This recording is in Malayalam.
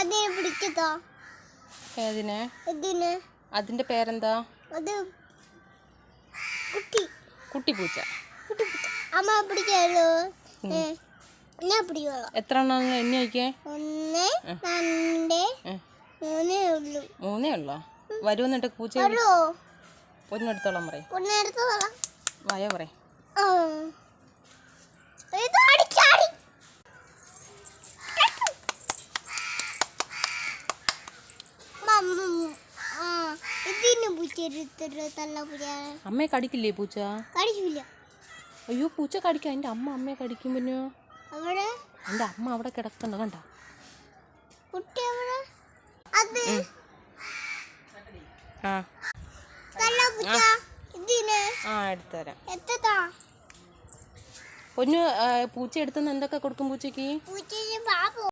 അതിനെ പിടിച്ചതോ? ഏതിനെ? ഇതിനെ. അതിന്റെ പേരെന്താ? അത് കുട്ടി. കുട്ടിപ്പൂച്ച. കുട്ടിപ്പൂച്ച. അമ്മ പിടിക്കാലോ. ഞാൻ പിടിക്കോളാം. എത്ര എണ്ണം എണ്ണി വയ്ക്കേ? 1 2 3 ഉള്ളൂ. 3 ഉള്ളോ? വരുമെന്നിട്ട് പൂച്ച ഒന്നെടുത്തോളാം പറയും. വയ പറയും. അമ്മയെ കടിക്കില്ലേ പൂച്ച? കടിക്കില്ല. അയ്യോ പൂച്ച കടിക്കാം. എൻ്റെ അമ്മ അമ്മയെ കടിക്കും. പിന്നെ എൻ്റെ അമ്മ അവിടെ കിടക്കണ്ട കണ്ട. എടുത്തുതരാം. പൊന്നു പൂച്ച എടുത്തുനിന്ന് എന്തൊക്കെ കൊടുക്കും പൂച്ചക്ക്?